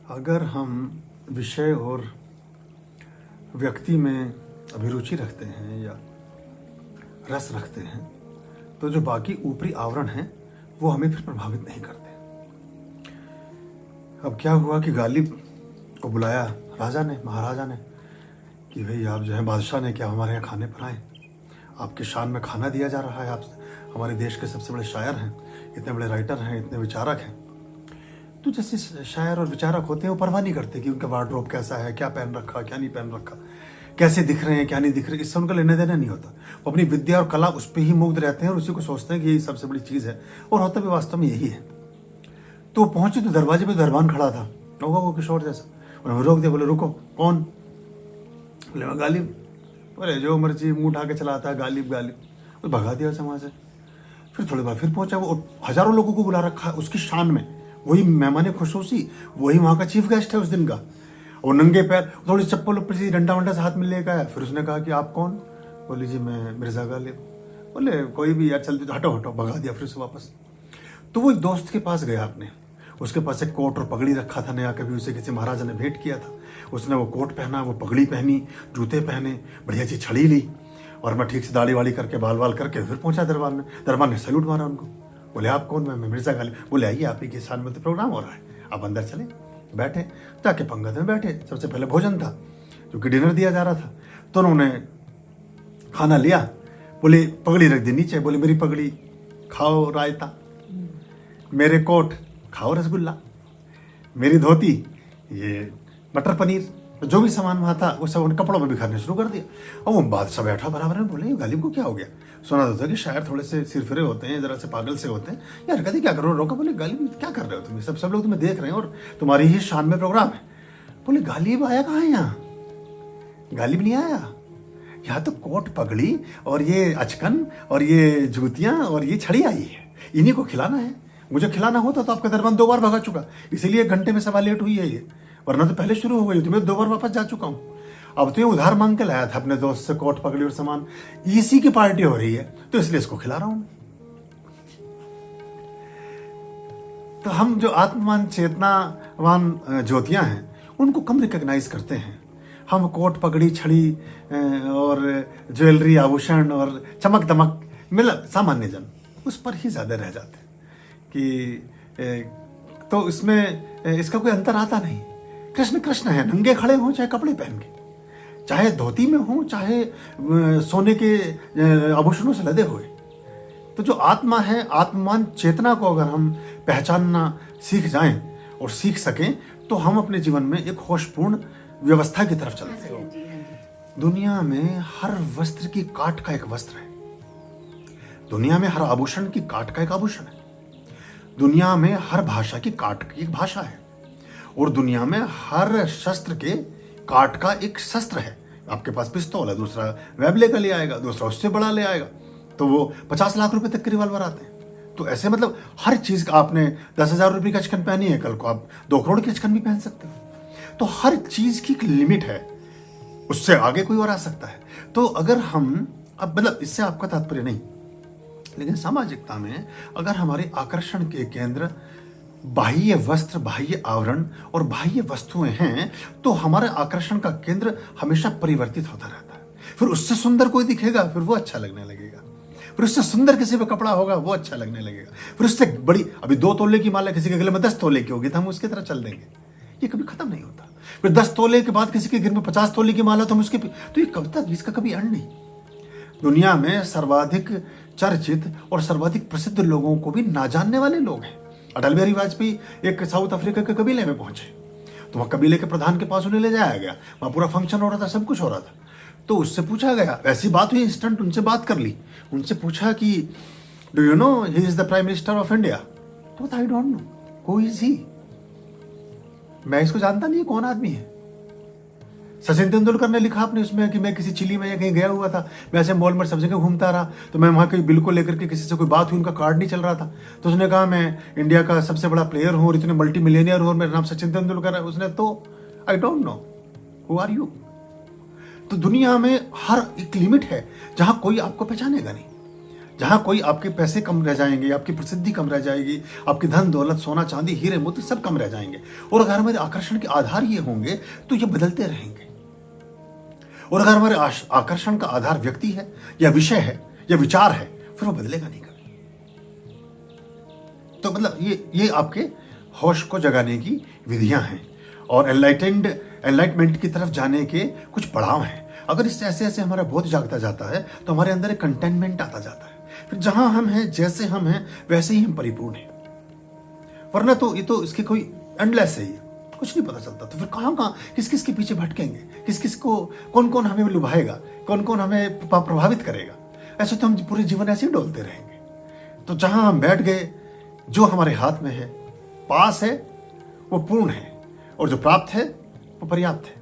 अगर हम विषय और व्यक्ति में अभिरुचि रखते हैं या रस रखते हैं तो जो बाकी ऊपरी आवरण हैं वो हमें फिर प्रभावित नहीं करते। अब क्या हुआ कि गालिब को बुलाया राजा ने, महाराजा ने, कि भाई आप जो है बादशाह ने क्या हमारे यहाँ खाने पर आए, आपके शान में खाना दिया जा रहा है, आप हमारे देश के सबसे बड़े शायर हैं, इतने बड़े राइटर हैं, इतने विचारक हैं। तो जैसे शायर और विचारक होते हैं वो परवाह नहीं करते कि उनका वार्डरोब कैसा है, क्या पहन रखा, क्या नहीं पहन रखा, कैसे दिख रहे हैं, क्या नहीं दिख रहे, इससे उनका लेना देना नहीं होता। वो अपनी विद्या और कला उस पर ही मुग्ध रहते हैं और उसी को सोचते हैं कि यही सबसे बड़ी चीज़ है, और होता भी वास्तव में यही है। तो वो पहुंचे तो दरवाजे पे दरबान खड़ा था, होगा वो किशोर जैसा। उन्होंने रोक दिया, बोले रुको, कौन? बोले मैं गालिब। बोले जो मर्जी मुंह उठा के चलाता है, गालिब गालिब। तो भगा दिया वहाँ से। फिर थोड़ी बार फिर पहुंचा, वो हजारों लोगों को बुला रखा है उसकी शान में, वही मेहमान खुशूसी, वही वहाँ का चीफ गेस्ट है उस दिन का। और नंगे पैर, थोड़ी चप्पल ऊपर से डंडा वंडा से हाथ में लेकर आया। फिर उसने कहा कि आप कौन? बोली जी मैं मिर्जा गालिब। बोले कोई भी यार, चल हटो हटो, भगा दिया फिर से वापस। तो वो एक दोस्त के पास गया अपने, उसके पास एक कोट और पगड़ी रखा था नया, कभी उसे किसी महाराजा ने भेंट किया था। उसने वो कोट पहना, वो पगड़ी पहनी, जूते पहने, बढ़िया सी छड़ी ली, और मैं ठीक से दाढ़ी वाड़ी करके बाल वाल करके फिर पहुंचा दरबार में। दरबार ने सैल्यूट मारा उनको। बोले आप कौन? मैं मिर्जा गालिब। बोले आइए, आप ही के शान में तो प्रोग्राम हो रहा है, आप अंदर चले। बैठे, जाके पंगत में बैठे। सबसे पहले भोजन था, क्योंकि डिनर दिया जा रहा था। तो उन्होंने खाना लिया, बोले पगड़ी रख दी नीचे, बोले मेरी पगड़ी खाओ रायता, मेरे कोट खाओ रसगुल्ला, मेरी धोती ये मटर पनीर, जो भी सामान वहाँ था वो सब उन कपड़ों में बिखरने शुरू कर दिया। और वो बादशाह बैठा बराबर में। बोले गालिब को क्या हो गया? सुना था कि शायर थोड़े से सिरफिरे होते हैं, जरा से पागल से होते हैं, यार कहते क्या करो, रोका। बोले गालिब क्या कर रहे हो तुम, सब लोग तुम्हें देख रहे हैं और तुम्हारी ही शान में प्रोग्राम है। बोले गालिब आया कहाँ है यहाँ? गालिब नहीं आया, यहाँ तो कोट पगड़ी और ये अचकन और ये जूतियाँ और ये छड़ी आई है, इन्हीं को खिलाना है। मुझे खिलाना होता तो आपका दरबान 2 बार भगा चुका, इसीलिए 1 घंटे में सवा लेट हुई है ये, वरना तो पहले शुरू हो गई। तुम्हें 2 बार वापस जा चुका हूँ। अब तो ये उधार मांग के लाया था अपने दोस्त से कोट पगड़ी और सामान, इसी की पार्टी हो रही है तो इसलिए इसको खिला रहा हूं। तो हम जो आत्मवान चेतनावान ज्योतियां हैं उनको कम रिकॉग्नाइज करते हैं। हम कोट पगड़ी छड़ी और ज्वेलरी आभूषण और चमक दमक मतलब सामान्य जन उस पर ही ज्यादा रह जाते हैं कि तो इसमें इसका कोई अंतर आता नहीं। कृष्ण कृष्ण है, नंगे खड़े हों चाहे कपड़े पहन के, चाहे धोती में हो चाहे सोने के आभूषणों से लदे हुए। तो जो आत्मा है, आत्मवान चेतना को अगर हम पहचानना सीख जाएं और सीख सकें तो हम अपने जीवन में एक होशपूर्ण व्यवस्था की तरफ चलते हैं। दुनिया में हर वस्त्र की काट का एक वस्त्र है, दुनिया में हर आभूषण की काट का एक आभूषण है, दुनिया में हर भाषा की काट की एक भाषा है, और दुनिया में हर शस्त्र के काट का एक शस्त्र है। आपके पास पिस्तौल है, दूसरा वेबले का ले आएगा, दूसरा उससे बड़ा ले आएगा, तो वो 50 लाख रुपए तक के रिवॉल्वर आते हैं। तो ऐसे मतलब हर चीज का, आपने 10,000 रुपये की अचकन पहनी है, कल को आप 2 करोड़ की अचकन भी पहन सकते हो। तो हर चीज की एक लिमिट है, उससे आगे कोई और आ सकता है। तो अगर हम अब मतलब इससे आपका तात्पर्य नहीं, लेकिन सामाजिकता में अगर हमारे आकर्षण के केंद्र बाह्य वस्त्र, बाह्य आवरण और बाह्य वस्तुएं हैं तो हमारे आकर्षण का केंद्र हमेशा परिवर्तित होता रहता है। फिर उससे सुंदर कोई दिखेगा, फिर वो अच्छा लगने लगेगा, फिर उससे सुंदर किसी पे कपड़ा होगा वो अच्छा लगने लगेगा, फिर उससे बड़ी, अभी 2 तोले की माला किसी के गले में 10 तोले की होगी तो हम उसकी तरह चल देंगे, ये कभी खत्म नहीं होता। फिर 10 तोले के बाद किसी के घर में 50 तोले की माला तो हम उसके, तो ये कब तक, इसका कभी अंत नहीं। दुनिया में सर्वाधिक चर्चित और सर्वाधिक प्रसिद्ध लोगों को भी ना जानने वाले लोग हैं। अटल बिहारी वाजपेयी एक साउथ अफ्रीका के कबीले में पहुंचे, तो वहाँ कबीले के प्रधान के पास उन्हें ले जाया गया, वहाँ पूरा फंक्शन हो रहा था, सब कुछ हो रहा था। तो उससे पूछा गया, ऐसी बात हुई इंस्टेंट, उनसे बात कर ली, उनसे पूछा कि do you know he is the prime minister of India? तो I don't know who is he, मैं इसको जानता नहीं कौन आदमी है। सचिन तेंदुलकर ने लिखा अपने उसमें कि मैं किसी चिली में या कहीं गया हुआ था, मैं ऐसे मॉल में सब जगह घूमता रहा, तो मैं वहाँ कहीं बिल को लेकर के किसी से कोई बात हुई, उनका कार्ड नहीं चल रहा था, तो उसने कहा मैं इंडिया का सबसे बड़ा प्लेयर हूँ और इतने मल्टी मिलियनियर हूँ और मेरा नाम सचिन तेंदुलकर है। उसने तो I don't know who are you. तो दुनिया में हर एक लिमिट है जहाँ कोई आपको पहचानेगा नहीं। जहाँ कोई आपके पैसे कम रह जाएंगे, आपकी प्रसिद्धि कम रह जाएगी, आपकी धन दौलत सोना चांदी हीरे मोती सब कम रह जाएंगे। और अगर हमारे आकर्षण के आधार ये होंगे तो ये बदलते रहेंगे। और अगर हमारे आकर्षण का आधार व्यक्ति है या विषय है या विचार है, फिर वो बदलेगा नहीं कभी। तो मतलब ये आपके होश को जगाने की विधियां हैं और एनलाइटमेंट की तरफ जाने के कुछ पड़ाव हैं। अगर इस ऐसे हमारा बोध जागता जाता है तो हमारे अंदर एक कंटेनमेंट आता जाता है। फिर जहां हम हैं, जैसे हम हैं, वैसे ही हम परिपूर्ण हैं। वरना तो ये तो इसके कोई एंडलेस है, ये कुछ नहीं पता चलता। तो फिर कहाँ किस किस के पीछे भटकेंगे, किस किस को कौन कौन हमें लुभाएगा, कौन कौन हमें प्रभावित करेगा। ऐसे तो हम पूरे जीवन ऐसे ही डोलते रहेंगे। तो जहां हम बैठ गए, जो हमारे हाथ में है, पास है, वो पूर्ण है, और जो प्राप्त है वो पर्याप्त है।